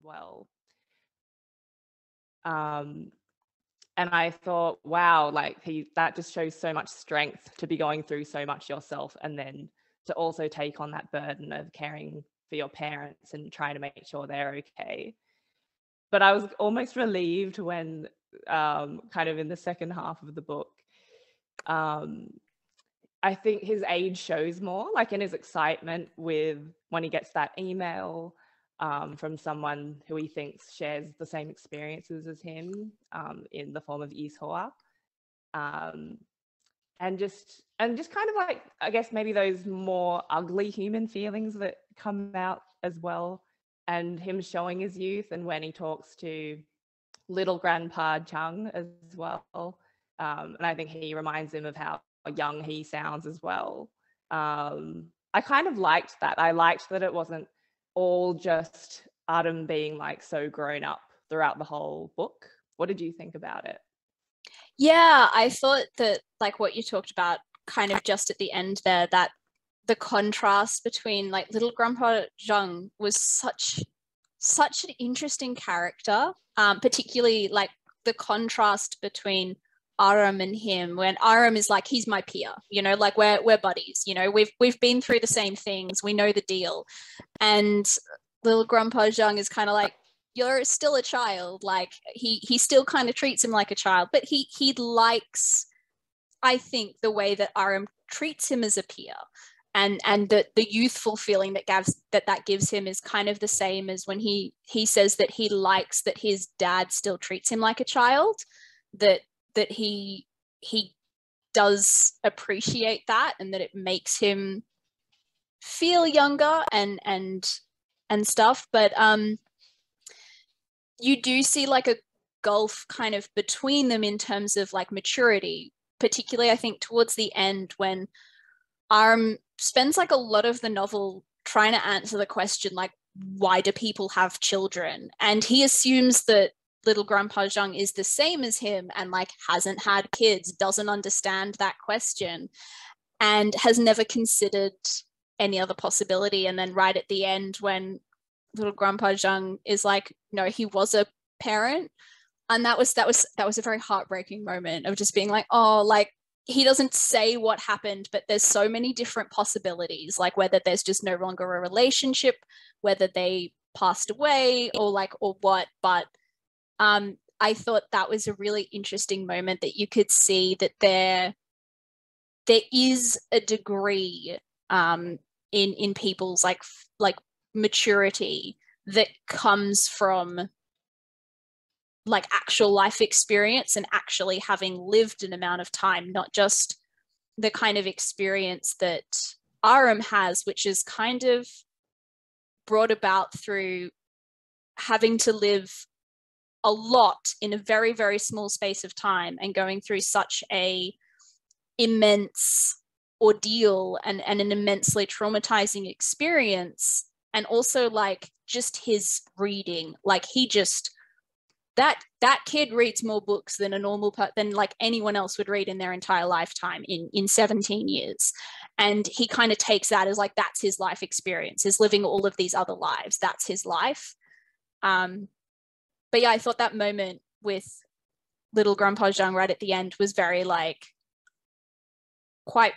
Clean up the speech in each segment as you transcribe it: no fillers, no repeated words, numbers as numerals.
well. And I thought, wow, like that just shows so much strength to be going through so much yourself, and then to also take on that burden of caring for your parents and trying to make sure they're okay. But I was almost relieved when kind of in the second half of the book, I think his age shows more, like in his excitement with when he gets that email from someone who he thinks shares the same experiences as him in the form of Ishua. And just kind of like, I guess maybe those more ugly human feelings that come out as well, and him showing his youth, and when he talks to Little Grandpa Jang as well. And I think he reminds him of how young he sounds as well. I kind of liked that. I liked that it wasn't all just Aerym being like so grown up throughout the whole book. What did you think about it? Yeah, I thought that, like what you talked about kind of just at the end there, that the contrast between like Little Grandpa Jang was such an interesting character, particularly like the contrast between Aerym and him, when Aerym is like, he's my peer, you know, like we're buddies, you know, we've been through the same things, we know the deal. And Little Grandpa Jang is kind of like, you're still a child. Like he still kind of treats him like a child, but he likes, I think, the way that Aerym treats him as a peer. And the youthful feeling that gives him is kind of the same as when he says that he likes that his dad still treats him like a child, that he does appreciate that, and that it makes him feel younger and stuff. But you do see like a gulf kind of between them in terms of like maturity, particularly I think towards the end, when Aerym spends like a lot of the novel trying to answer the question, like, why do people have children? And he assumes that Little Grandpa Jang is the same as him and like hasn't had kids, doesn't understand that question, and has never considered any other possibility. And then right at the end, when Little Grandpa Jang is like, no, he was a parent. And that was a very heartbreaking moment of just being like, oh, like, he doesn't say what happened, but there's so many different possibilities, like whether there's just no longer a relationship, whether they passed away, or what. But I thought that was a really interesting moment, that you could see that there is a degree in people's like maturity that comes from like actual life experience and actually having lived an amount of time, not just the kind of experience that Aerym has, which is kind of brought about through having to live a lot in a very, very small space of time and going through such a immense ordeal and an immensely traumatizing experience. And also like just his reading, like he just, that kid reads more books than than like anyone else would read in their entire lifetime in 17 years. And he kind of takes that as like, that's his life experience, is living all of these other lives. That's his life. But yeah, I thought that moment with Little Grandpa Jang right at the end was very like quite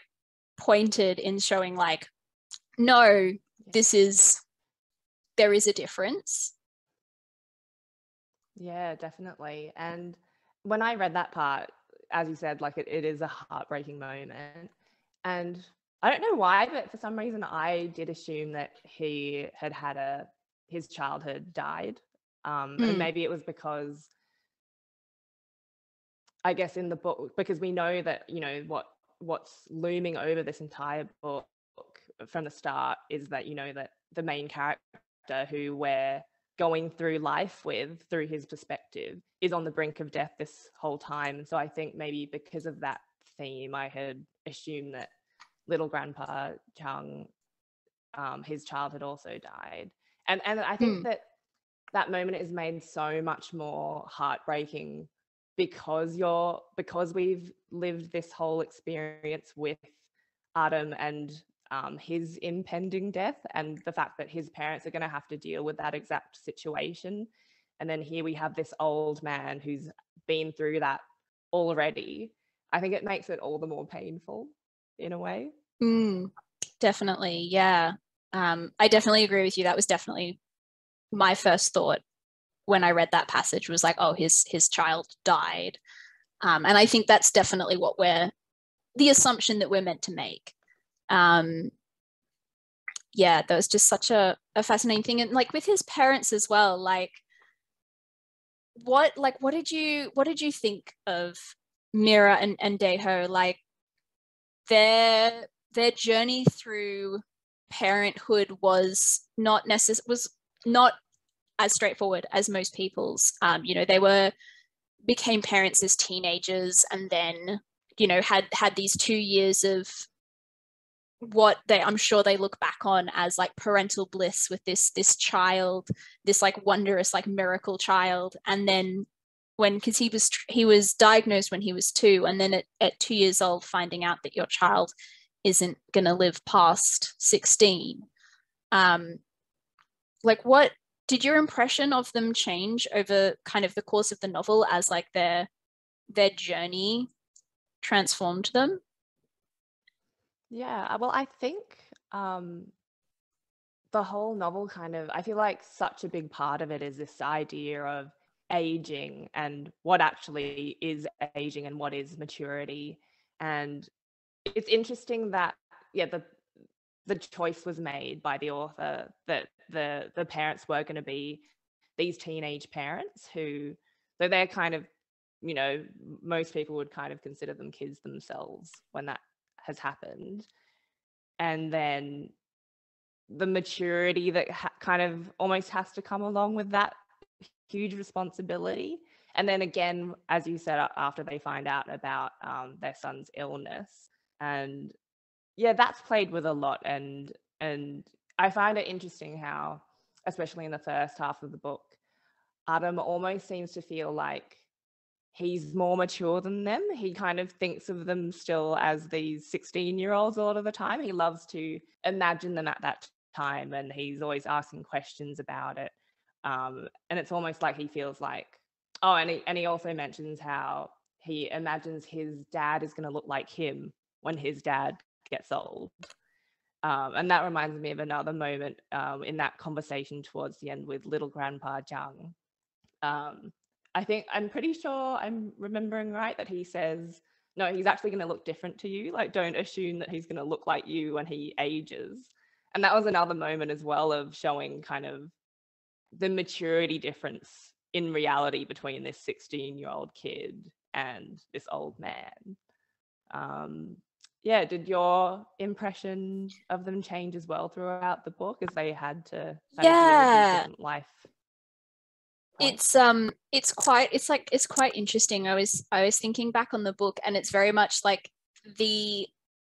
pointed in showing like, no, there is a difference. Yeah, definitely. And when I read that part, as you said, like it is a heartbreaking moment. And I don't know why, but for some reason I did assume that he had his childhood died. And maybe it was because, I guess in the book, because we know that, you know, what's looming over this entire book from the start is that, you know, that the main character who we're going through life with through his perspective is on the brink of death this whole time. So I think maybe because of that theme, I had assumed that Little Grandpa Jang, his childhood also died. And I think that moment is made so much more heartbreaking because we've lived this whole experience with Aerym and his impending death and the fact that his parents are going to have to deal with that exact situation. And then here we have this old man who's been through that already. I think it makes it all the more painful in a way. Definitely, yeah. I definitely agree with you. That was definitely my first thought when I read that passage, was like, oh, his child died. And I think that's definitely the assumption that we're meant to make. Yeah, that was just such a fascinating thing. And like with his parents as well, like what did you think of Mira and Daeho? Like their journey through parenthood was not as straightforward as most people's. They became parents as teenagers, and then had these 2 years of what I'm sure they look back on as like parental bliss with this child, this like wondrous like miracle child. And then because he was diagnosed when he was 2, and then at 2 years old finding out that your child isn't going to live past 16. Like what did your impression of them change over kind of the course of the novel as like their journey transformed them? Yeah, well, I think the whole novel kind of, I feel like such a big part of it is this idea of aging and what actually is aging and what is maturity. And it's interesting that, yeah, the choice was made by the author that the parents were going to be these teenage parents who, so they're kind of, most people would kind of consider them kids themselves when that has happened. And then the maturity that kind of almost has to come along with that huge responsibility. And then again, as you said, after they find out about their son's illness. And yeah, that's played with a lot. And I find it interesting how, especially in the first half of the book, Adam almost seems to feel like he's more mature than them. He kind of thinks of them still as these 16-year-olds a lot of the time. He loves to imagine them at that time, and he's always asking questions about it. And it's almost like he feels like, oh, and he also mentions how he imagines his dad is going to look like him when his dad gets old. And that reminds me of another moment in that conversation towards the end with Little Grandpa Jang. I'm pretty sure I'm remembering right that he says, no, he's actually going to look different to you. Like, don't assume that he's going to look like you when he ages. And that was another moment as well of showing kind of the maturity difference in reality between this 16-year-old kid and this old man. Yeah, did your impression of them change as well throughout the book as they had to kind of deal with these different life points? It's quite interesting. I was thinking back on the book, and it's very much like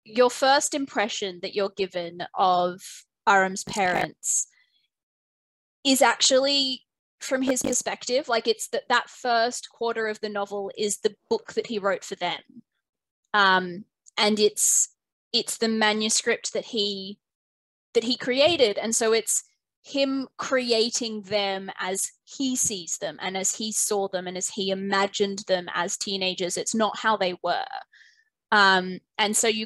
your first impression that you're given of Areum's parents is actually from his perspective. Like it's that first quarter of the novel is the book that he wrote for them. And it's the manuscript that he created. And so it's him creating them as he sees them and as he saw them and as he imagined them as teenagers. It's not how they were. And so you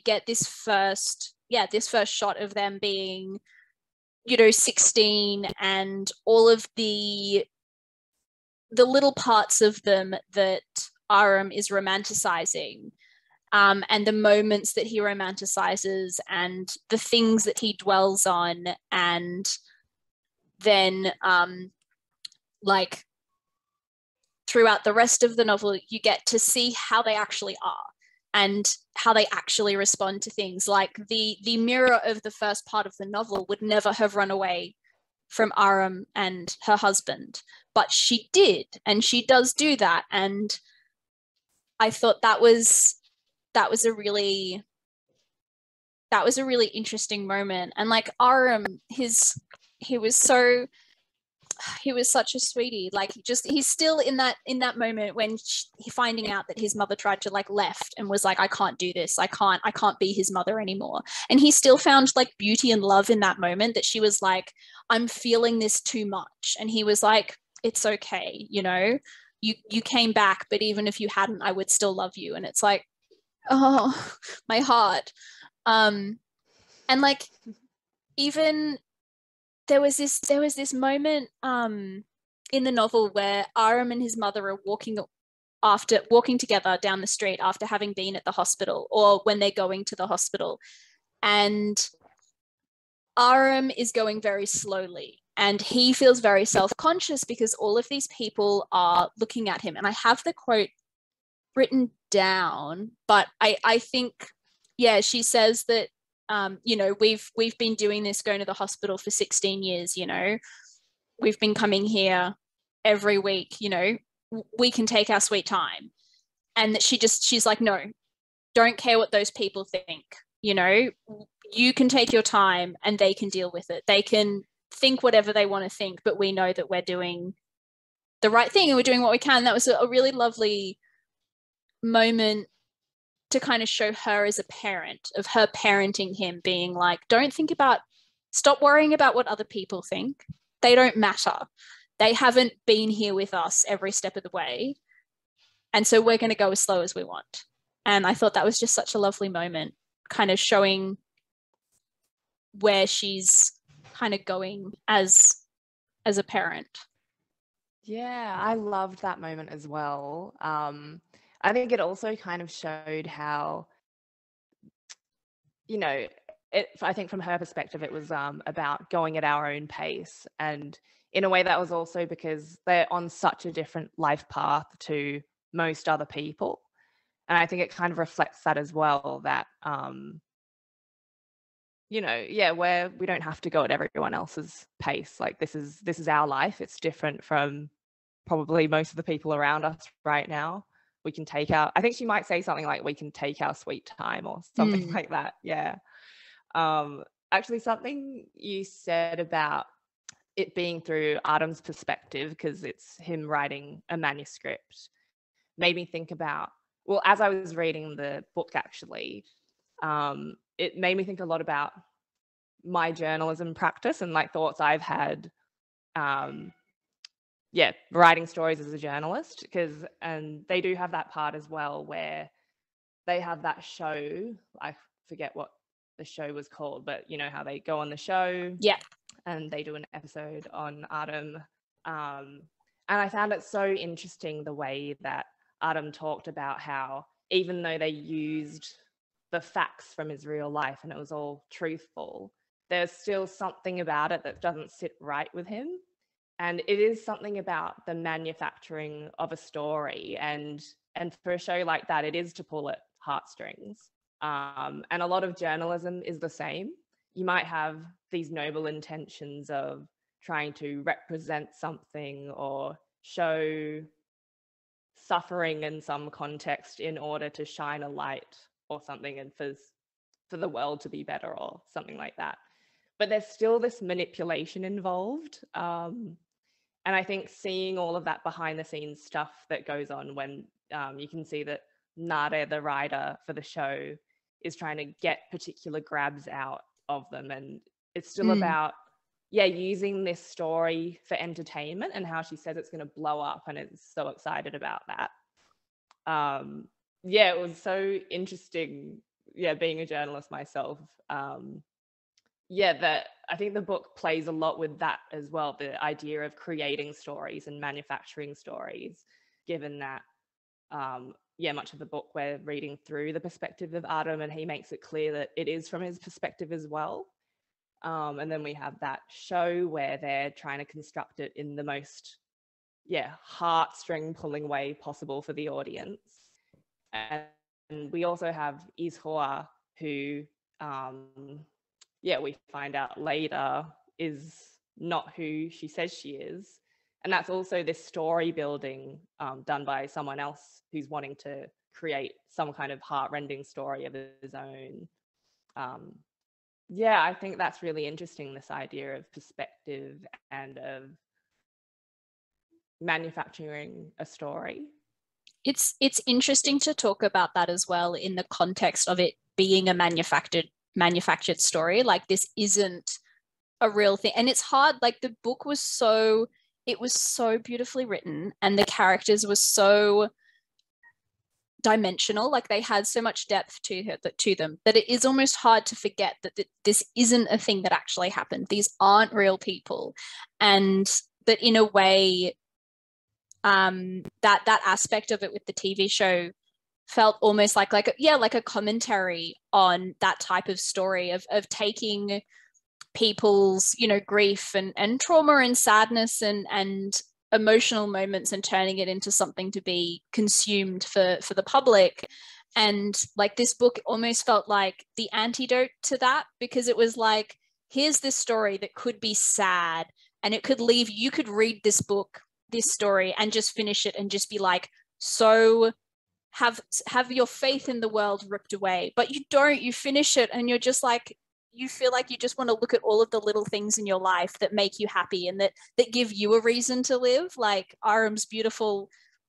get this first shot of them being, 16, and all of the little parts of them that Areum is romanticizing, and the moments that he romanticizes and the things that he dwells on. And then like throughout the rest of the novel, you get to see how they actually are and how they actually respond to things. Like the Mira of the first part of the novel would never have run away from Areum and her husband, but she did, and she does do that. And I thought that was a really interesting moment. And like Areum, he was so, he was such a sweetie. Like, he's still in that moment when he finding out that his mother tried to like left and was like, I can't do this, I can't be his mother anymore, and he still found like beauty and love in that moment, that she was like, I'm feeling this too much, and he was like, it's okay, you know, you came back, but even if you hadn't, I would still love you. And it's like, oh, my heart. And like, even there was this moment in the novel where Aram and his mother are walking together down the street after having been at the hospital, or when they're going to the hospital, and Aram is going very slowly, and he feels very self-conscious because all of these people are looking at him. And I have the quote written down, but I think, yeah, she says that, you know, we've been doing this, going to the hospital for 16 years, you know, we've been coming here every week, you know, we can take our sweet time. And that she's like, no, don't care what those people think, you know, you can take your time and they can deal with it. They can think whatever they want to think, but we know that we're doing the right thing and we're doing what we can. That was a really lovely moment to kind of show her as a parent, of her parenting him, being like, stop worrying about what other people think. They don't matter. They haven't been here with us every step of the way. And so we're going to go as slow as we want. And I thought that was just such a lovely moment, kind of showing where she's kind of going as a parent. Yeah, I loved that moment as well. I think it also kind of showed how, you know, I think from her perspective, it was about going at our own pace. And in a way that was also because they're on such a different life path to most other people. And I think it kind of reflects that as well, that, you know, yeah, where we don't have to go at everyone else's pace. Like, this is our life. It's different from probably most of the people around us right now. We can take our, I think she might say something like, we can take our sweet time or something like that. Yeah. Actually, something you said about it being through Artem's perspective, because it's him writing a manuscript, made me think about, well, as I was reading the book, actually, it made me think a lot about my journalism practice and like thoughts I've had, writing stories as a journalist, and they do have that part as well where they have that show. I forget what the show was called, but you know how they go on the show, yeah, and they do an episode on Artem. And I found it so interesting the way that Artem talked about how even though they used the facts from his real life and it was all truthful, there's still something about it that doesn't sit right with him. And it is something about the manufacturing of a story, and for a show like that, it is to pull at heartstrings. And a lot of journalism is the same. You might have these noble intentions of trying to represent something or show suffering in some context in order to shine a light or something, and for the world to be better or something like that. But there's still this manipulation involved. And I think seeing all of that behind the scenes stuff that goes on when you can see that Nare, the writer for the show, is trying to get particular grabs out of them. And it's still about, using this story for entertainment, and how she says it's going to blow up and is so excited about that. It was so interesting, being a journalist myself. That I think the book plays a lot with that as well, the idea of creating stories and manufacturing stories, given that, much of the book we're reading through the perspective of Artem, and he makes it clear that it is from his perspective as well. And then we have that show where they're trying to construct it in the most, heartstring pulling way possible for the audience. And we also have Izhua, who, we find out later is not who she says she is. And that's also this story building done by someone else who's wanting to create some kind of heart-rending story of his own. I think that's really interesting, this idea of perspective and of manufacturing a story. It's interesting to talk about that as well in the context of it being a manufactured story. Like, this isn't a real thing, and it's hard. Like, the book was so beautifully written, and the characters were so dimensional, like they had so much depth to them, that it is almost hard to forget that this isn't a thing that actually happened. These aren't real people, and that in a way, that aspect of it with the TV show felt almost like a commentary on that type of story of taking people's, you know, grief and trauma and sadness and emotional moments and turning it into something to be consumed for the public. And like, this book almost felt like the antidote to that, because it was like, here's this story that could be sad, and it could leave, you could read this story and just finish it and just be like, so have your faith in the world ripped away. But you don't, you finish it and you're just like, you feel like you just want to look at all of the little things in your life that make you happy and that give you a reason to live. Like Areum's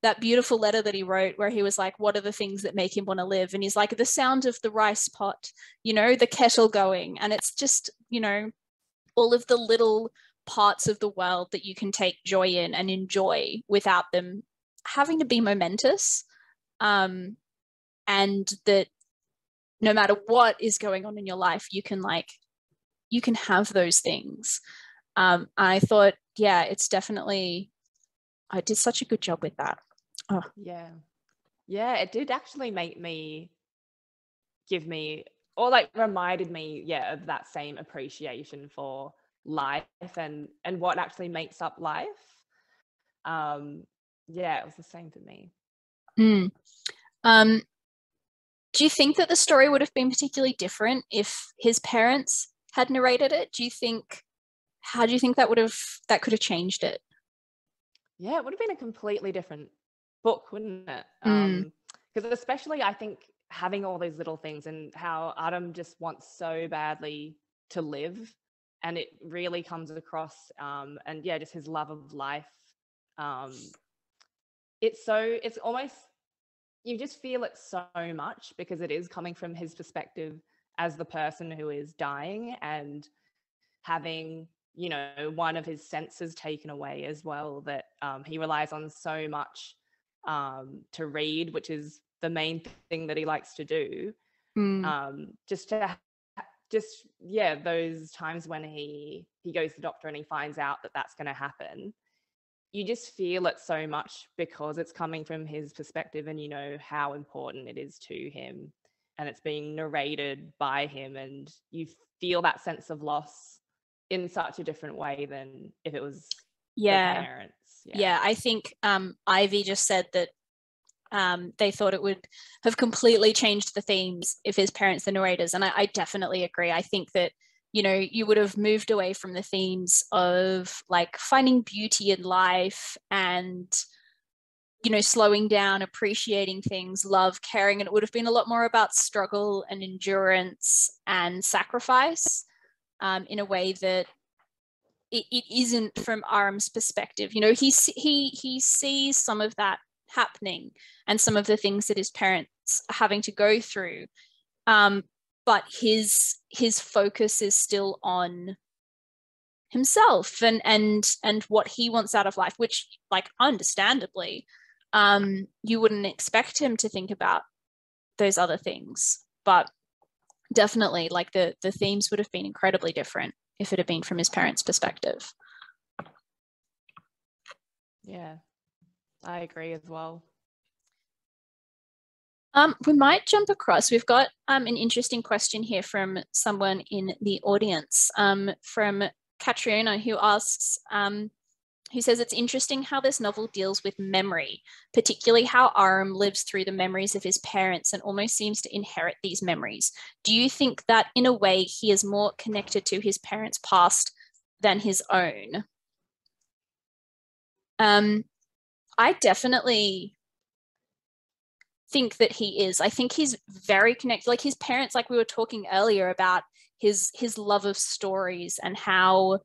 that beautiful letter that he wrote, where he was like, what are the things that make him want to live? And he's like, the sound of the rice pot, you know, the kettle going. And it's just, you know, all of the little parts of the world that you can take joy in and enjoy without them having to be momentous. And that no matter what is going on in your life, you can have those things. I thought, yeah, it's definitely, I did such a good job with that. Oh. Yeah, it did actually reminded me, of that same appreciation for life and what actually makes up life. It was the same for me. Do you think that the story would have been particularly different if his parents had narrated it? How do you think that could have changed it? Yeah, it would have been a completely different book, wouldn't it? Because especially, I think, having all these little things and how Adam just wants so badly to live, and it really comes across, and just his love of life. It's almost, you just feel it so much because it is coming from his perspective as the person who is dying and having, you know, one of his senses taken away as well, that he relies on so much to read, which is the main thing that he likes to do. Those times when he goes to the doctor and he finds out that that's going to happen, you just feel it so much because it's coming from his perspective, and you know how important it is to him, and it's being narrated by him, and you feel that sense of loss in such a different way than if it was the parents. I think Ivy just said that they thought it would have completely changed the themes if his parents the narrators, and I definitely agree. I think that, you know, you would have moved away from the themes of like finding beauty in life and, you know, slowing down, appreciating things, love, caring, and it would have been a lot more about struggle and endurance and sacrifice, in a way that it isn't from Areum's perspective. You know, he sees some of that happening and some of the things that his parents are having to go through. But his focus is still on himself and what he wants out of life, which, like, understandably, you wouldn't expect him to think about those other things. But definitely, like, the themes would have been incredibly different if it had been from his parents' perspective. Yeah, I agree as well. We might jump across. We've got an interesting question here from someone in the audience, from Catriona, who asks, who says, it's interesting how this novel deals with memory, particularly how Areum lives through the memories of his parents and almost seems to inherit these memories. Do you think that in a way he is more connected to his parents' past than his own? I definitely think that he is. I think he's very connected. Like, his parents, like we were talking earlier about his love of stories and how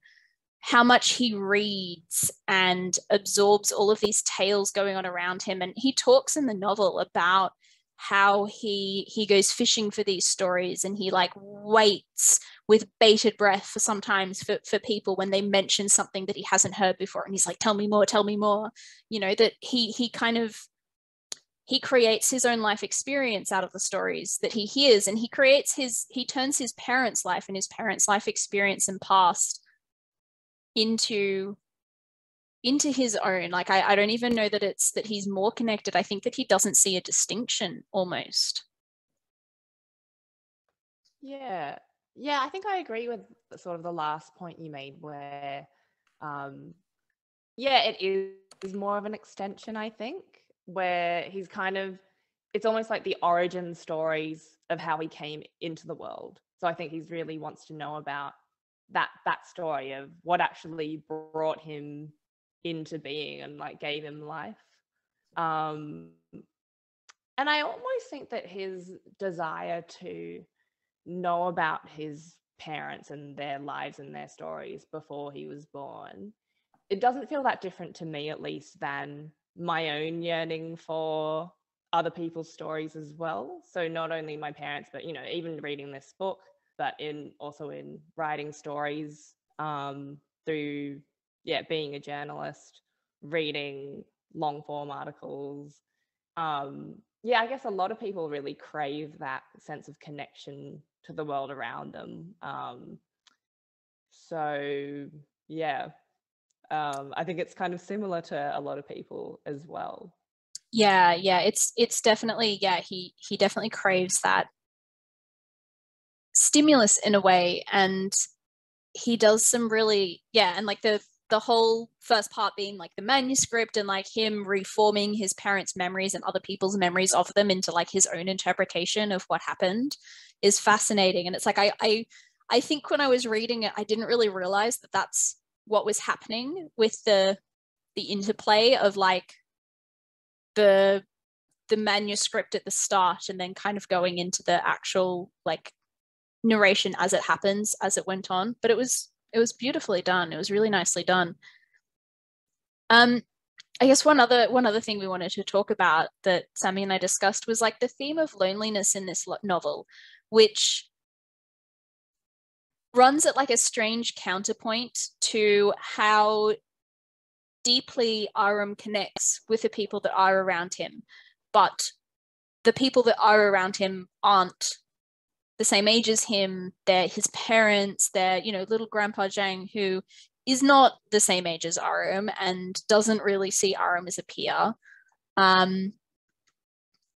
how much he reads and absorbs all of these tales going on around him. And he talks in the novel about how he goes fishing for these stories, and he like waits with bated breath for sometimes for people when they mention something that he hasn't heard before, and he's like, tell me more, you know, that he kind of he creates his own life experience out of the stories that he hears, and he turns his parents' life and his parents' life experience and past into his own. Like I don't even know that it's that he's more connected. I think that he doesn't see a distinction almost. Yeah. Yeah, I think I agree with sort of the last point you made where yeah, it is more of an extension, I think, where he's kind of it's almost like the origin stories of how he came into the world. So I think he's really wants to know about that story of what actually brought him into being and like gave him life. Um and I almost think that his desire to know about his parents and their lives and their stories before he was born, it doesn't feel that different to me, at least, than my own yearning for other people's stories as well. So not only my parents, but, you know, even reading this book, but also in writing stories, through, yeah, being a journalist, reading long form articles. Yeah, I guess a lot of people really crave that sense of connection to the world around them. So yeah, I think it's kind of similar to a lot of people as well. Yeah, it's definitely, yeah, he definitely craves that stimulus in a way, and he does some really, yeah, and like the whole first part being like the manuscript and like him reforming his parents' memories and other people's memories of them into like his own interpretation of what happened is fascinating. And it's like I think when I was reading it, I didn't really realize that that's what was happening with the interplay of like the manuscript at the start and then kind of going into the actual like narration as it happens as it went on. But it was beautifully done. It was really nicely done. um I guess one other thing we wanted to talk about that Sammy and I discussed was like the theme of loneliness in this novel, which runs at like a strange counterpoint to how deeply Arum connects with the people that are around him, but the people that are around him aren't the same age as him. They're his parents. They're, you know, little Grandpa Jang, who is not the same age as Areum and doesn't really see Areum as a peer. And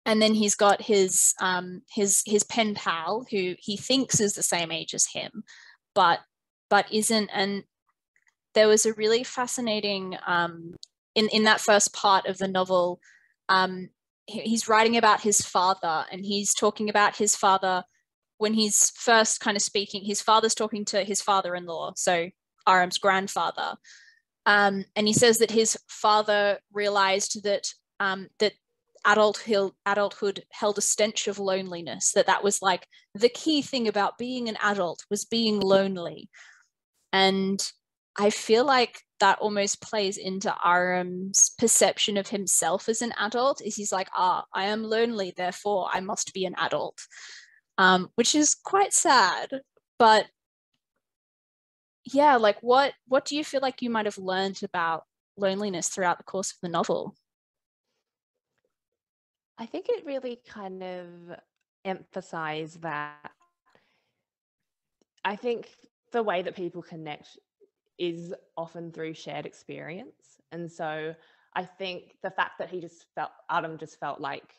then he's got his pen pal, who he thinks is the same age as him, but isn't. And there was a really fascinating in that first part of the novel. He's writing about his father, and he's talking about his father when he's first kind of speaking. His father's talking to his father-in-law, so Aram's grandfather, and he says that his father realized that that adulthood held a stench of loneliness. That was like the key thing about being an adult was being lonely. And I feel like that almost plays into Aram's perception of himself as an adult. Is he's like, I am lonely, therefore I must be an adult, which is quite sad. But yeah, like what do you feel like you might have learned about loneliness throughout the course of the novel? I think it really kind of emphasized that I think the way that people connect is often through shared experience. And so I think the fact that Adam just felt like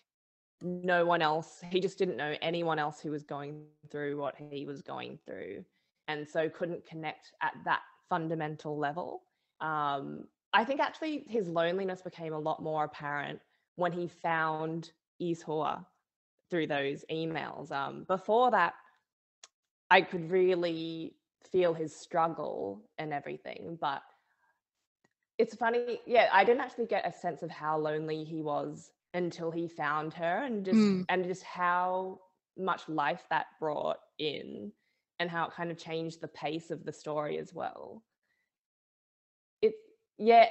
no one else, he just didn't know anyone else who was going through what he was going through. And so couldn't connect at that fundamental level. I think actually his loneliness became a lot more apparent when he found Ishua through those emails. Before that, I could really feel his struggle and everything. But it's funny, yeah, I didn't actually get a sense of how lonely he was until he found her, and Mm. just how much life that brought in and how it kind of changed the pace of the story as well. yeah,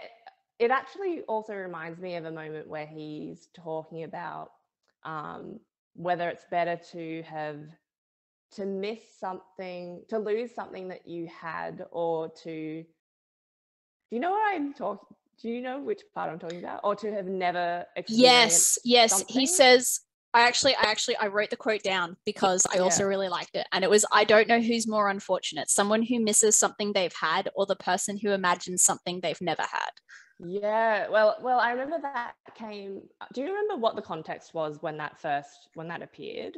it actually also reminds me of a moment where he's talking about whether it's better to miss something, to lose something that you had, or to, do you know what I'm talking, do you know which part I'm talking about? Or to have never experienced Yes. He something? says, I wrote the quote down because I also really liked it. And it was, I don't know who's more unfortunate, someone who misses something they've had or the person who imagines something they've never had. Yeah, well, I remember that came. Do you remember what the context was when that appeared?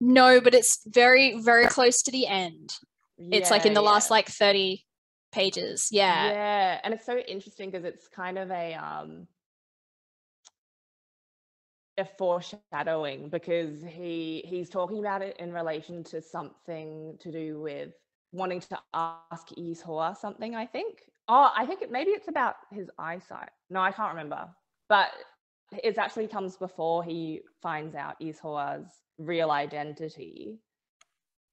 No, but it's very, very close to the end. It's like in the last like 30 pages. Yeah. Yeah, and it's so interesting because it's kind of a foreshadowing, because he's talking about it in relation to something to do with wanting to ask Ishua something, I think. Oh, I think maybe it's about his eyesight. No, I can't remember. But it actually comes before he finds out Ishua's real identity.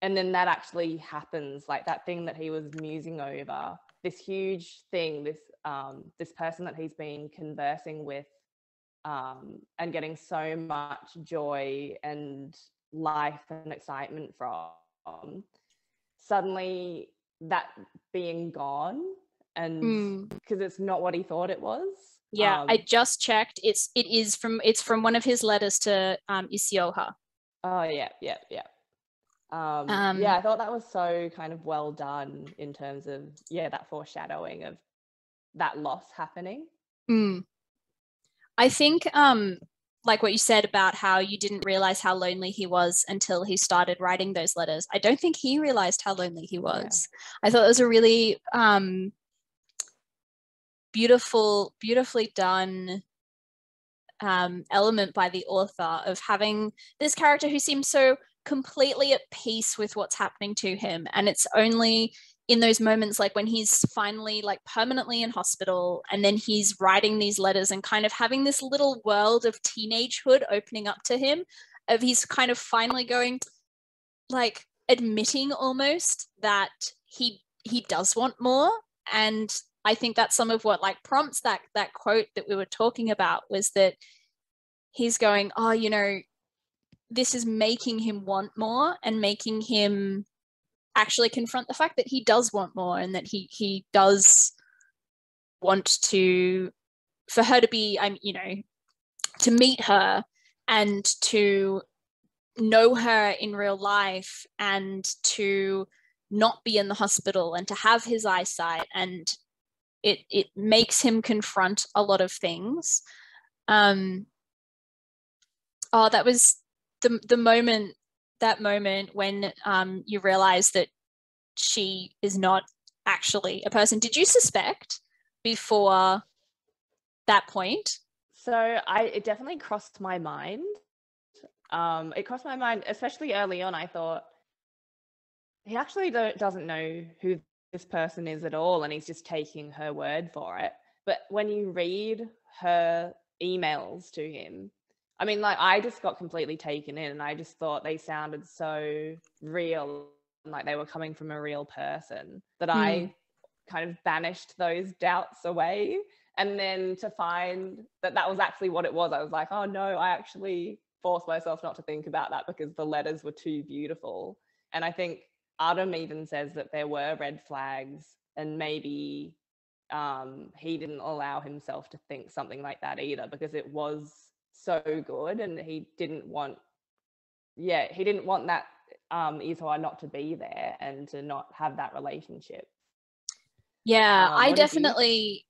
And then that actually happens, like that thing that he was musing over, this huge thing, this person that he's been conversing with, and getting so much joy and life and excitement from, suddenly that being gone, and because it's not what he thought it was. Yeah, I just checked. It's from one of his letters to Isioha. Oh yeah. I thought that was so kind of well done in terms of that foreshadowing of that loss happening. I think like what you said about how you didn't realize how lonely he was until he started writing those letters. I don't think he realized how lonely he was. I thought it was a really beautifully done element by the author of having this character who seems so completely at peace with what's happening to him. And it's only in those moments, like when he's finally like permanently in hospital, and then he's writing these letters and kind of having this little world of teenagehood opening up to him, of he's kind of finally going, like admitting almost that he does want more. And I think that's some of what like prompts that quote that we were talking about, was that he's going, oh, you know, this is making him want more and making him actually confront the fact that he does want more, and that he does want to, for her to be, you know, to meet her and to know her in real life, and to not be in the hospital, and to have his eyesight, and it makes him confront a lot of things. That was the moment, that moment when you realize that she is not actually a person. Did you suspect before that point? So it definitely crossed my mind. It crossed my mind, especially early on. I thought, he actually doesn't know who this person is at all, and he's just taking her word for it. But when you read her emails to him, I mean, like, I just got completely taken in, and I just thought they sounded so real, like they were coming from a real person, that I kind of banished those doubts away. And then to find that that was actually what it was, I was like, oh no, I actually forced myself not to think about that because the letters were too beautiful. And I think Aerym even says that there were red flags, and maybe he didn't allow himself to think something like that either, because it was so good, and he didn't want that Iswa not to be there and to not have that relationship. Yeah, I definitely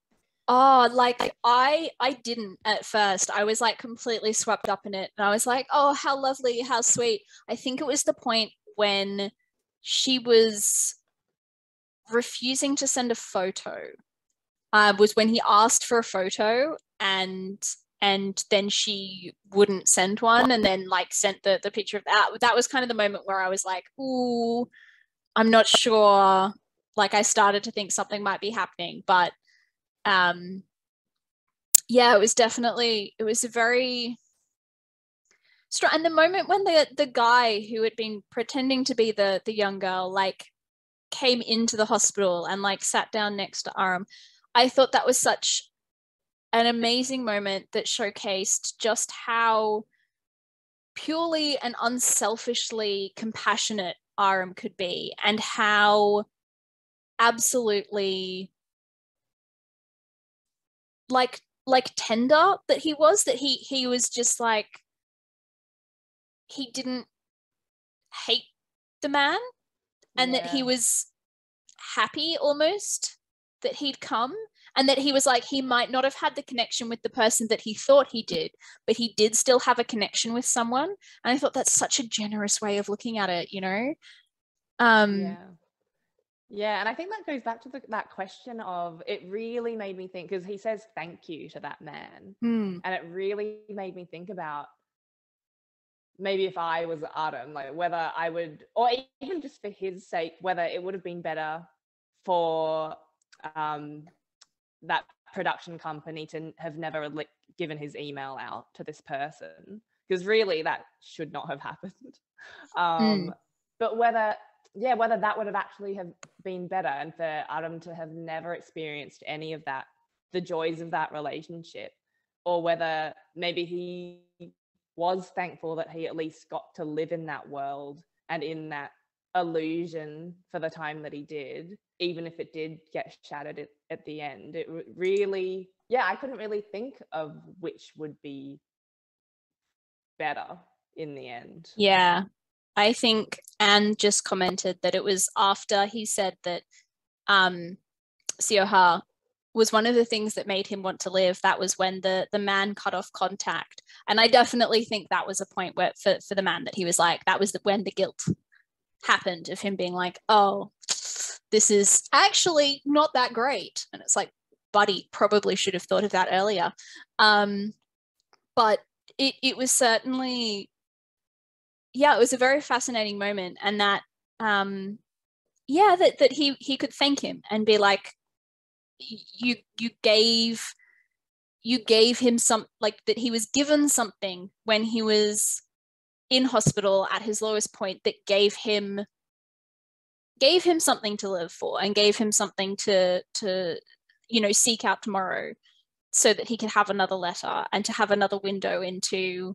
like I didn't at first. I was like completely swept up in it, and I was like, oh, how lovely, how sweet. I think it was the point when she was refusing to send a photo, was when he asked for a photo, and then she wouldn't send one, and then like sent the picture of that. That was kind of the moment where I was like, ooh, I'm not sure. Like I started to think something might be happening, but yeah, it was a very strong. And the moment when the guy who had been pretending to be the young girl like came into the hospital and like sat down next to Aerym, I thought that was such an amazing moment that showcased just how purely and unselfishly compassionate Areum could be, and how absolutely like tender that he was, that he was just like, he didn't hate the man, and that he was happy almost that he'd come, and that he was like, he might not have had the connection with the person that he thought he did, but he did still have a connection with someone. And I thought that's such a generous way of looking at it, you know. Yeah, and I think that goes back to that question of, it really made me think, because he says thank you to that man, and it really made me think about maybe if I was Adam, like whether I would, or even just for his sake, whether it would have been better for that production company to have never given his email out to this person, because really that should not have happened. But whether that would have actually have been better, and for Adam to have never experienced any of that, the joys of that relationship, or whether maybe he was thankful that he at least got to live in that world and in that illusion for the time that he did, even if it did get shattered at the end. It really, I couldn't really think of which would be better in the end. Yeah, I think Anne just commented that it was after he said that Sioha was one of the things that made him want to live. That was when the man cut off contact. And I definitely think that was a point where for the man, that he was like, that was when the guilt happened of him being like, oh, this is actually not that great. And it's like, buddy, probably should have thought of that earlier. But it was certainly, it was a very fascinating moment. And that, that he could thank him and be like, you gave him some, like, that he was given something when he was in hospital at his lowest point, that gave him something to live for, and gave him something to seek out tomorrow, so that he could have another letter and to have another window into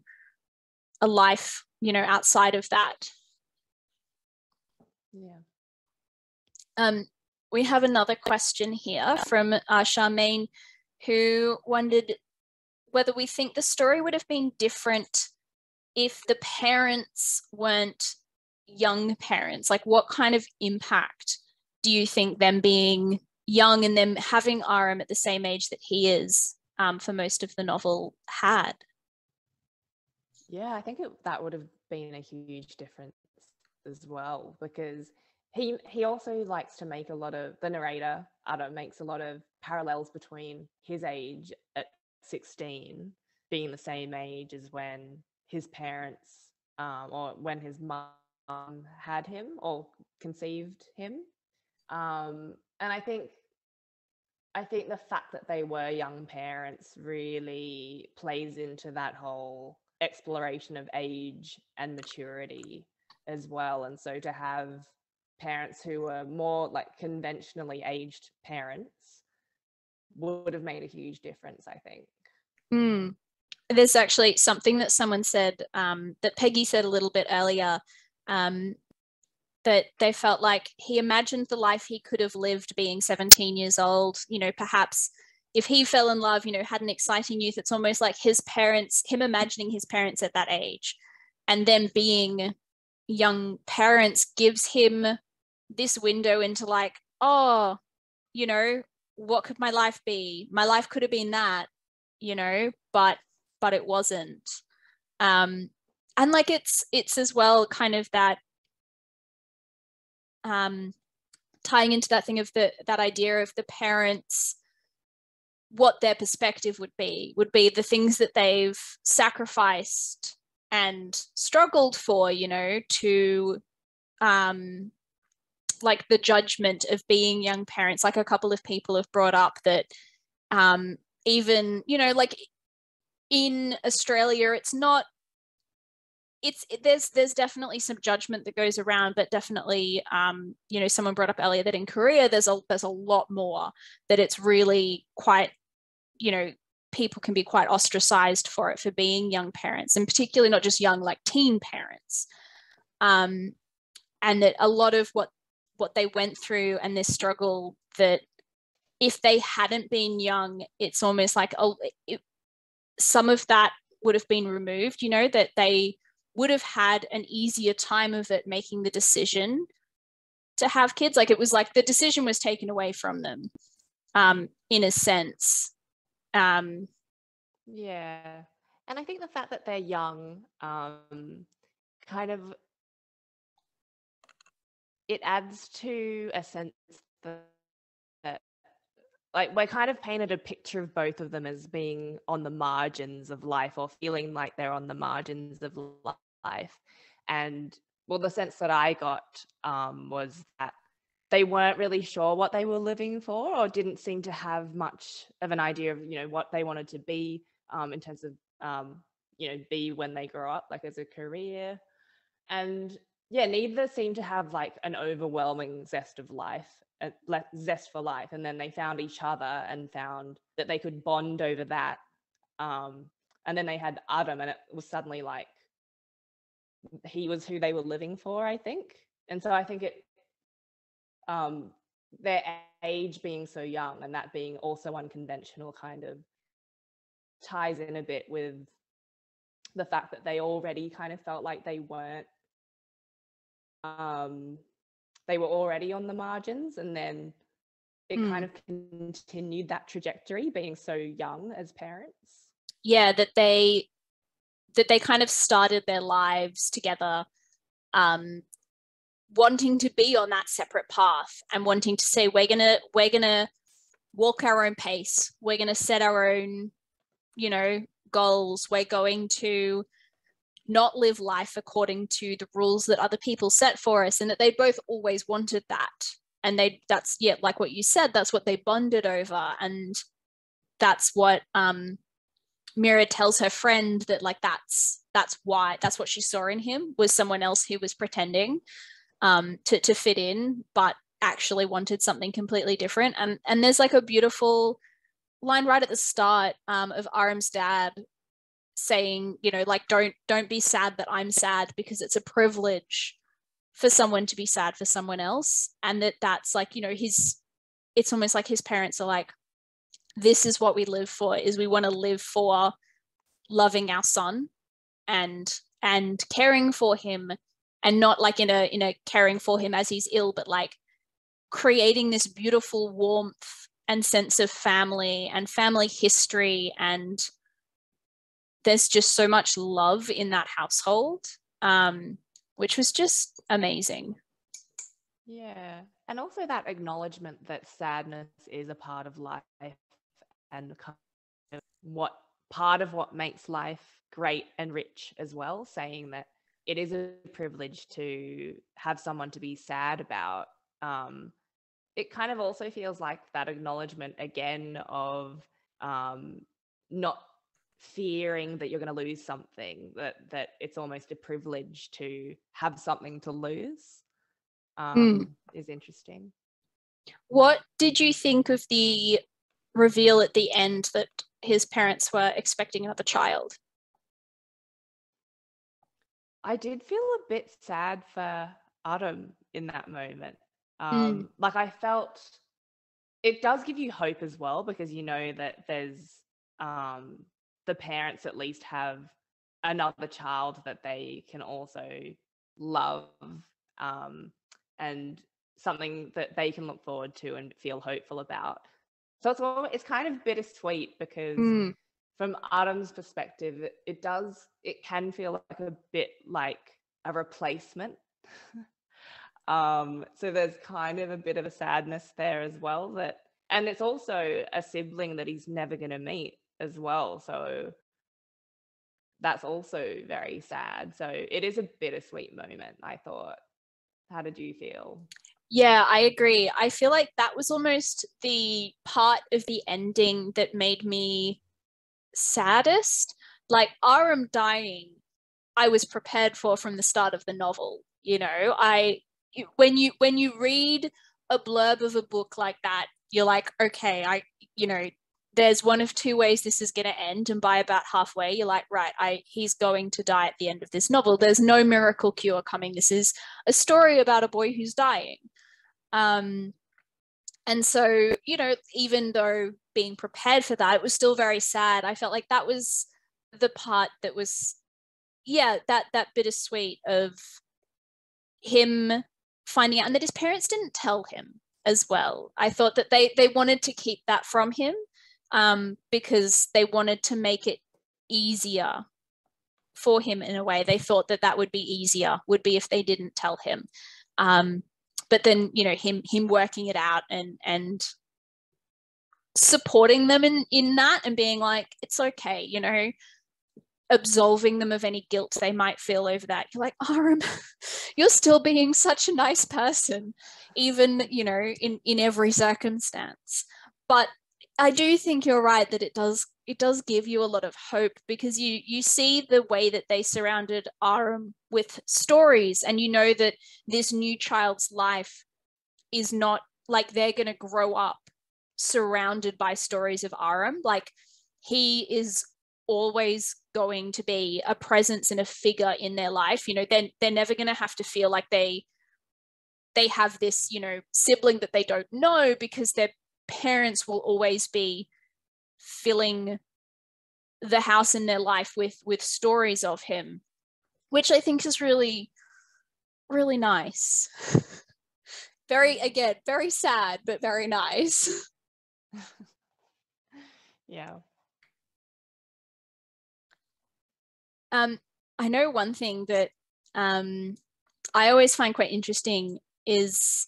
a life, outside of that. We have another question here from Charmaine, who wondered whether we think the story would have been different if the parents weren't young parents. Like, what kind of impact do you think them being young and them having Areum at the same age that he is for most of the novel had? Yeah, I think that would have been a huge difference as well, because he also likes to make a lot of, the narrator, Adam, makes a lot of parallels between his age at 16 being the same age as when his parents, or when his mum had him or conceived him. And I think the fact that they were young parents really plays into that whole exploration of age and maturity as well. And so to have parents who were more like conventionally aged parents would have made a huge difference, I think. There's actually something that someone said, that Peggy said a little bit earlier, that they felt like he imagined the life he could have lived being 17 years old. Perhaps if he fell in love, had an exciting youth, it's almost like his parents, him imagining his parents at that age, and then being young parents gives him this window into like, oh, what could my life be? My life could have been that, but it wasn't. And like it's as well kind of that tying into that thing of that idea of the parents, what their perspective would be the things that they've sacrificed and struggled for, to like the judgment of being young parents. Like a couple of people have brought up that even, like in Australia, it's not there's definitely some judgment that goes around, but definitely, you know, someone brought up earlier that in Korea there's a lot more, that it's really quite, you know, people can be quite ostracized for it, for being young parents, and particularly not just young, like teen parents, and that a lot of what they went through and this struggle, that if they hadn't been young, it's almost like some of that would have been removed, you know, that they would have had an easier time of it making the decision to have kids. Like, it was like the decision was taken away from them, in a sense. Yeah. And I think the fact that they're young, kind of, it adds to a sense that, like, we're kind of painted a picture of both of them as being on the margins of life, or feeling like they're on the margins of life. And well, the sense that I got was that they weren't really sure what they were living for, or didn't seem to have much of an idea of, you know, what they wanted to be, in terms of, you know, be when they grow up, like as a career. And yeah, neither seemed to have like an overwhelming zest of life, zest for life. And then they found each other and found that they could bond over that. And then they had Adam, and it was suddenly like he was who they were living for, I think. And so I think it, their age being so young and that being also unconventional kind of ties in a bit with the fact that they already kind of felt like they weren't, they were already on the margins, and then it kind of continued that trajectory, being so young as parents. Yeah, that they kind of started their lives together, wanting to be on that separate path, and wanting to say, we're gonna walk our own pace, we're gonna set our own, you know, goals, we're going to not live life according to the rules that other people set for us. And that they both always wanted that, and that's, yeah, like what you said, that's what they bonded over. And that's what Mira tells her friend, that like that's what she saw in him, was someone else who was pretending to fit in, but actually wanted something completely different. And there's like a beautiful line right at the start, of Arim's dad saying, you know, like, don't be sad that I'm sad, because it's a privilege for someone to be sad for someone else. And that's like, you know, it's almost like his parents are like, this is what we live for, is we want to live for loving our son and caring for him, and not like in a caring for him as he's ill, but like creating this beautiful warmth and sense of family and family history. And there's just so much love in that household, which was just amazing. Yeah. And also that acknowledgement that sadness is a part of life, and kind of what part of what makes life great and rich as well, saying that it is a privilege to have someone to be sad about. It kind of also feels like that acknowledgement again of, not fearing that you're going to lose something, that it's almost a privilege to have something to lose, is interesting. What did you think of the reveal at the end that his parents were expecting another child? I did feel a bit sad for Adam in that moment. Like, I felt it does give you hope as well, because you know that there's, the parents at least have another child that they can also love, and something that they can look forward to and feel hopeful about. So it's kind of bittersweet, because from Adam's perspective, it can feel like a bit like a replacement. So there's kind of a bit of a sadness there as well, and it's also a sibling that he's never going to meet as well. So that's also very sad. So it is a bittersweet moment, I thought. How did you feel? Yeah, I agree. I feel like that was almost the part of the ending that made me saddest. Like, Aram dying I was prepared for from the start of the novel. You know, when you read a blurb of a book like that, you're like, okay, there's one of two ways this is going to end, and by about halfway you're like, right, he's going to die at the end of this novel. There's no miracle cure coming. This is a story about a boy who's dying. And so, you know, even though being prepared for that, it was still very sad. I felt like that was the part that was, that bittersweet of him finding out, and that his parents didn't tell him as well. I thought that they wanted to keep that from him, because they wanted to make it easier for him in a way. They thought that would be easier, would be if they didn't tell him. But then, you know, him working it out and supporting them in that, and being like, it's okay, you know, absolving them of any guilt they might feel over that. You're like, Areum, you're still being such a nice person, even, you know, in every circumstance. But I do think you're right that it does give you a lot of hope, because you see the way that they surrounded Areum with stories, and you know that this new child's life is not like they're going to grow up surrounded by stories of Areum. Like, he is always going to be a presence and a figure in their life. You know, they're never going to have to feel like they have this, you know, sibling that they don't know, because their parents will always be filling the house in their life with stories of him, which I think is really, really nice. Very sad, but very nice. Yeah. I know one thing that I always find quite interesting is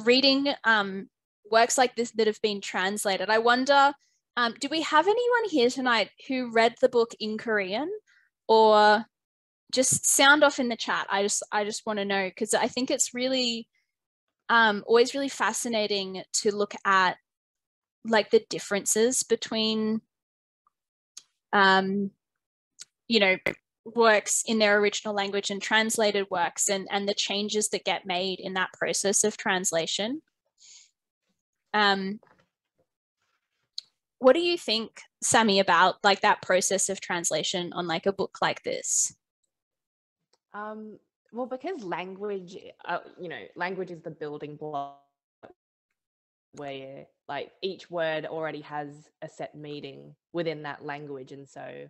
reading works like this that have been translated. I wonder, do we have anyone here tonight who read the book in Korean? Or just sound off in the chat. I just want to know, because I think it's really always really fascinating to look at like the differences between you know, works in their original language and translated works, and the changes that get made in that process of translation. What do you think, Saimi, about like that process of translation on like a book like this? Well, because language, you know, language is the building block, where like each word already has a set meaning within that language, and so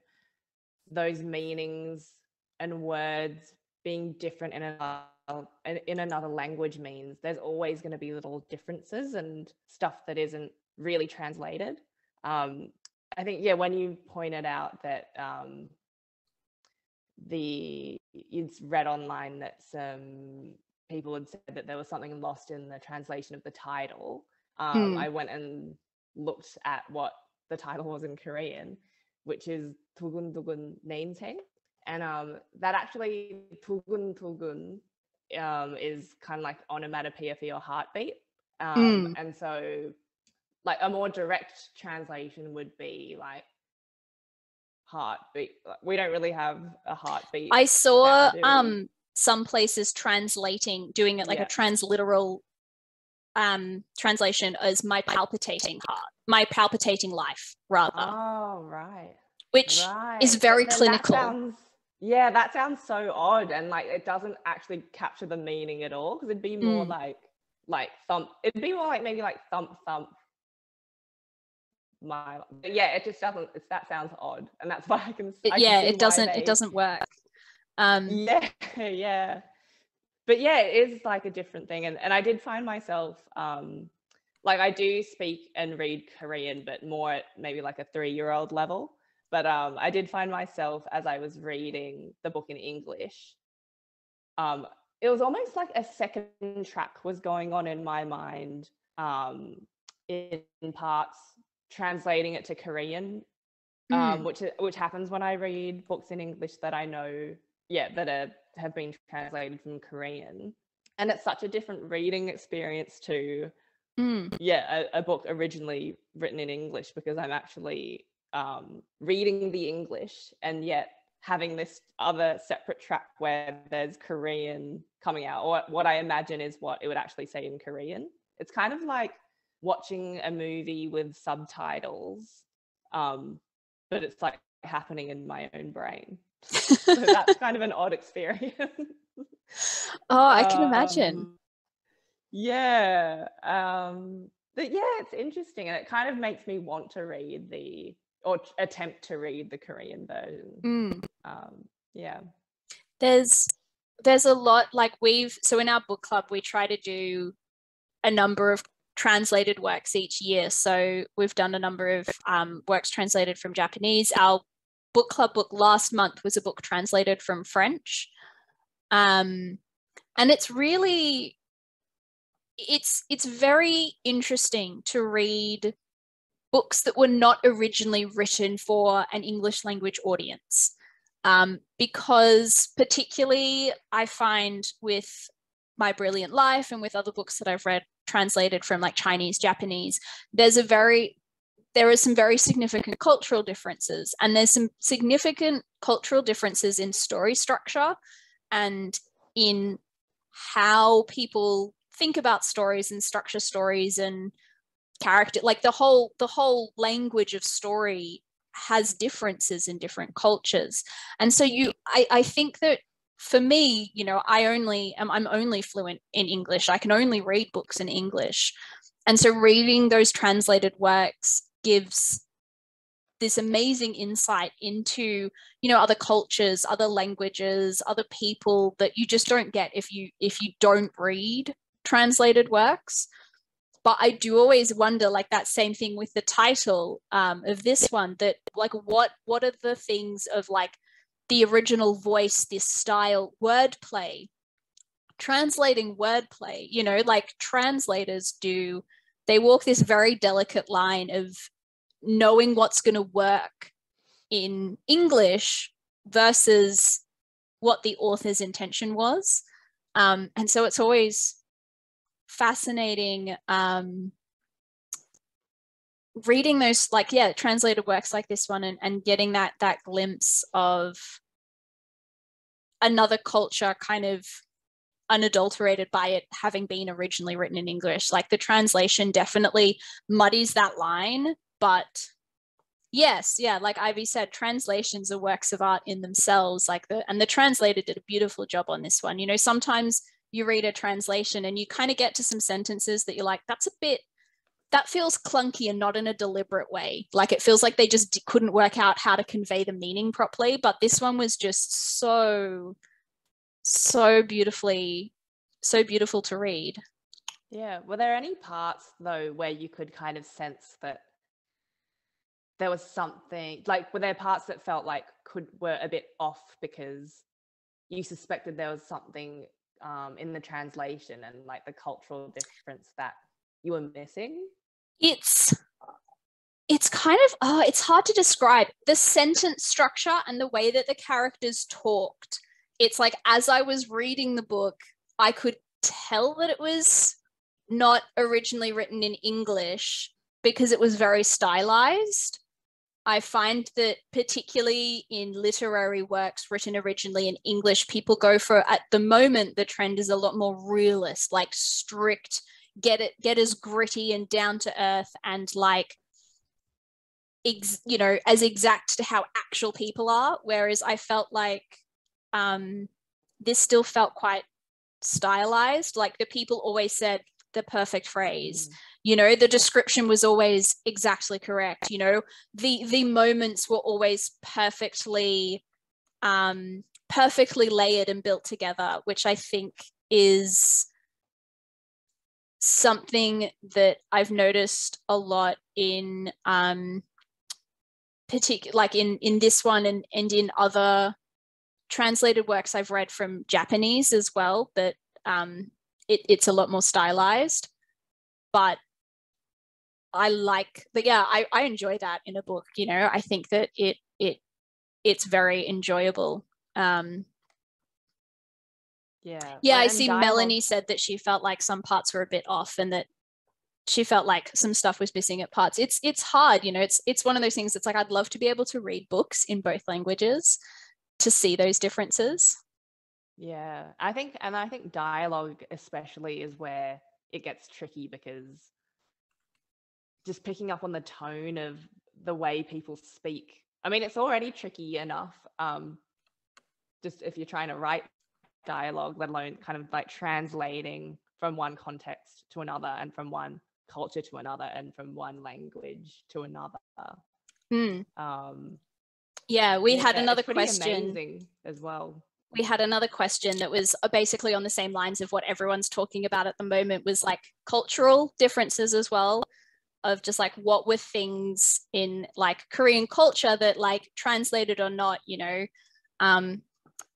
those meanings and words being different in another language means there's always going to be little differences and stuff that isn't really translated. I think, yeah, when you pointed out that it's read online that some people had said that there was something lost in the translation of the title, I went and looked at what the title was in Korean, which is Tugun Tugun Nameseng. And that actually, Tugun Tugun, is kind of like onomatopoeia for your heartbeat. And so like a more direct translation would be like heartbeat. We don't really have a heartbeat. I saw now, some places doing it like a transliteral translation as my palpitating heart, my palpitating life, rather. Oh, right. Which is very clinical. That sounds so odd, and like it doesn't actually capture the meaning at all, because it'd be more like thump. It'd be more like maybe like thump thump. It just doesn't. That sounds odd, and that's why I can. It doesn't work. Yeah. But yeah, it is like a different thing, and I did find myself like I do speak and read Korean, but more at maybe like a 3-year-old level. But I did find myself, as I was reading the book in English, it was almost like a second track was going on in my mind, in parts, translating it to Korean, which happens when I read books in English that I know, that have been translated from Korean. And it's such a different reading experience to a book originally written in English, because I'm actually reading the English, and yet having this other separate track where there's Korean coming out, or what I imagine is what it would actually say in Korean. It's kind of like watching a movie with subtitles, but it's like happening in my own brain. So that's kind of an odd experience. Oh, I can imagine. Yeah. But yeah, it's interesting, and it kind of makes me want to read or attempt to read the Korean version. Yeah. There's a lot, like so in our book club, we try to do a number of translated works each year. So we've done a number of works translated from Japanese. Our book club book last month was a book translated from French. And it's really, it's very interesting to read books that were not originally written for an English language audience. Because particularly I find with My Brilliant Life and with other books that I've read translated from like Chinese, Japanese, there are some very significant cultural differences, and there's some significant cultural differences in story structure and in how people think about stories and structure stories and character, like the whole language of story has differences in different cultures. And so I think that for me, you know, I'm only fluent in English. I can only read books in English. And so reading those translated works gives this amazing insight into, you know, other cultures, other languages, other people that you just don't get if you don't read translated works. But I do always wonder, like that same thing with the title of this one, that like what are the things of like the original voice, this style, wordplay, translating wordplay, you know, like translators they walk this very delicate line of knowing what's going to work in English versus what the author's intention was. And so it's always fascinating reading those, like, yeah, translated works like this one and getting that glimpse of another culture kind of unadulterated by it having been originally written in English. Like the translation definitely muddies that line, but yes, yeah, like Ivy said, translations are works of art in themselves. And the translator did a beautiful job on this one. You know, sometimes you read a translation and you kind of get to some sentences that you're like, that feels clunky and not in a deliberate way. Like it feels like they just couldn't work out how to convey the meaning properly. But this one was just so beautiful to read. Yeah. Were there any parts though where you could kind of sense that there was something, like were there parts that felt like were a bit off because you suspected there was something in the translation and like the cultural difference that you were missing? It's kind of it's hard to describe the sentence structure and the way that the characters talked. It's like as I was reading the book, I could tell that it was not originally written in English because it was very stylized. I find that particularly in literary works written originally in English, people go for, at the moment, the trend is a lot more realist, like strict, get as gritty and down to earth and like, you know, as exact to how actual people are. Whereas I felt like this still felt quite stylized. Like the people always said the perfect phrase. You know, the description was always exactly correct. You know, the moments were always perfectly layered and built together, which I think is something that I've noticed a lot in like in this one and in other translated works I've read from Japanese as well, that it's a lot more stylized. But I like, but yeah, I enjoy that in a book. You know, I think that it's very enjoyable. Yeah, I see Melanie said that she felt like some parts were a bit off and that she felt like some stuff was missing at parts. It's hard, you know, it's one of those things that's like, I'd love to be able to read books in both languages. to see those differences. Yeah, I think dialogue especially is where it gets tricky, because just picking up on the tone of the way people speak. I mean, it's already tricky enough, just if you're trying to write dialogue, let alone kind of like translating from one context to another, and from one culture to another, and from one language to another. Yeah, we had another it's pretty question amazing as well. We had another question that was basically on the same lines of what everyone's talking about at the moment, was like cultural differences as well, of just like what were things in like Korean culture that like translated or not, you know,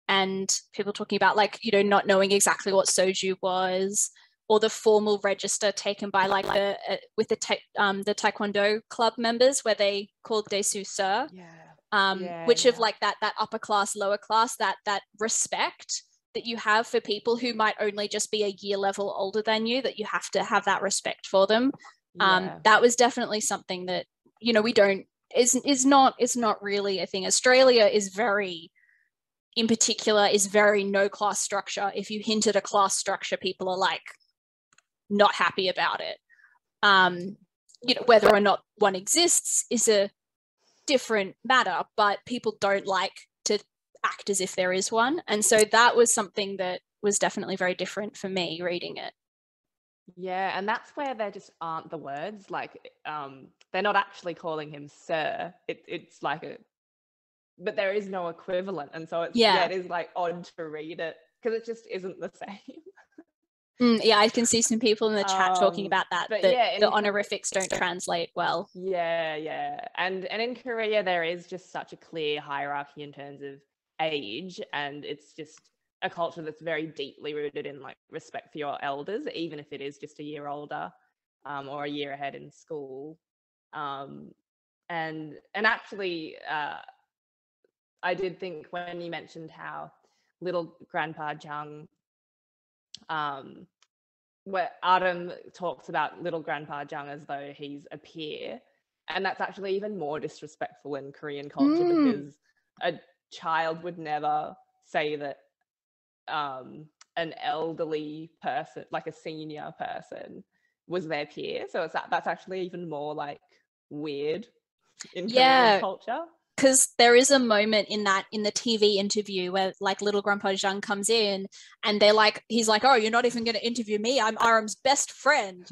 and people talking about like, you know, not knowing exactly what soju was, or the formal register taken by like the with the taekwondo club members where they called desu sir. Which of like that upper class, lower class, that respect that you have for people who might only just be a year level older than you, that you have to have that respect for them. That was definitely something that, you know, we don't, is not really a thing. Australia is very, in particular, is very no class structure. If you hint at a class structure, people are like not happy about it. You know, whether or not one exists is a different matter, but people don't like to act as if there is one. And so that was something that was definitely very different for me reading it. Yeah, and that's where there just aren't the words. Like, they're not actually calling him sir. It's like a, but there is no equivalent, and so it's it is like odd to read it because it just isn't the same. Yeah, I can see some people in the chat talking about that. But the honorifics don't translate well. Yeah, and in Korea there is just such a clear hierarchy in terms of age, and it's just a culture that's very deeply rooted in like respect for your elders, even if it is just a year older, or a year ahead in school. And actually, I did think when you mentioned how Little Grandpa Jang, where Areum talks about Little Grandpa Jang as though he's a peer, and that's actually even more disrespectful in Korean culture, because a child would never say that an elderly person, like a senior person, was their peer. So that's actually even more like weird in Korean culture. Because there is a moment in the TV interview where like Little Grandpa Jang comes in and they're like, he's like, oh, you're not even going to interview me. I'm Areum's best friend.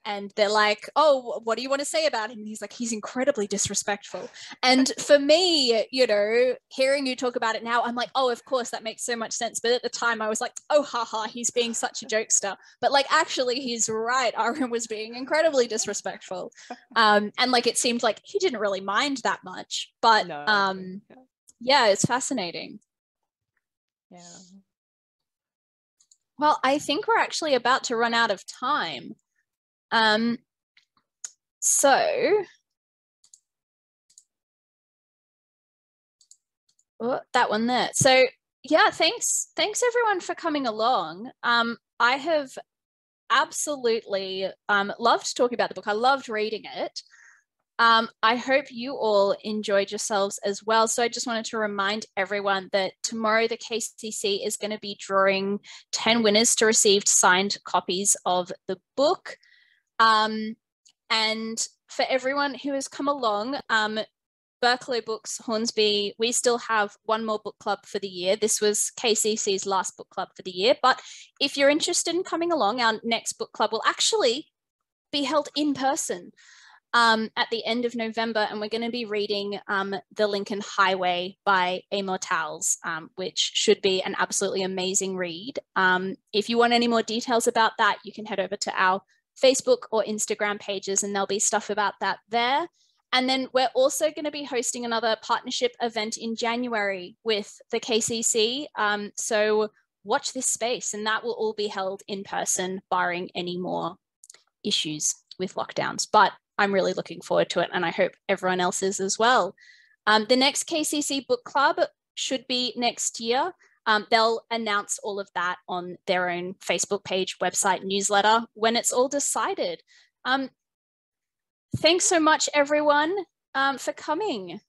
And they're like, oh, what do you want to say about him? And he's like, he's incredibly disrespectful. And for me, you know, hearing you talk about it now, I'm like, oh, of course, that makes so much sense. But at the time I was like, oh, haha, he's being such a jokester. But like, actually, he's right. Areum was being incredibly disrespectful. And like, it seemed like he didn't really mind that much. But yeah, it's fascinating. Yeah. Well, I think we're actually about to run out of time. So that one there. So yeah, thanks everyone for coming along. I have absolutely loved talking about the book. I loved reading it. I hope you all enjoyed yourselves as well. So I just wanted to remind everyone that tomorrow the KCC is going to be drawing 10 winners to receive signed copies of the book. And for everyone who has come along, Berkeley Books, Hornsby, we still have one more book club for the year. This was KCC's last book club for the year. But if you're interested in coming along, our next book club will actually be held in person at the end of November, and we're going to be reading The Lincoln Highway by Immortals, which should be an absolutely amazing read. If you want any more details about that, you can head over to our Facebook or Instagram pages, and there'll be stuff about that there. And then we're also going to be hosting another partnership event in January with the KCC. So watch this space, and that will all be held in person, barring any more issues with lockdowns. But I'm really looking forward to it, and I hope everyone else is as well. The next KCC book club should be next year. They'll announce all of that on their own Facebook page, website, newsletter when it's all decided. Thanks so much, everyone, for coming.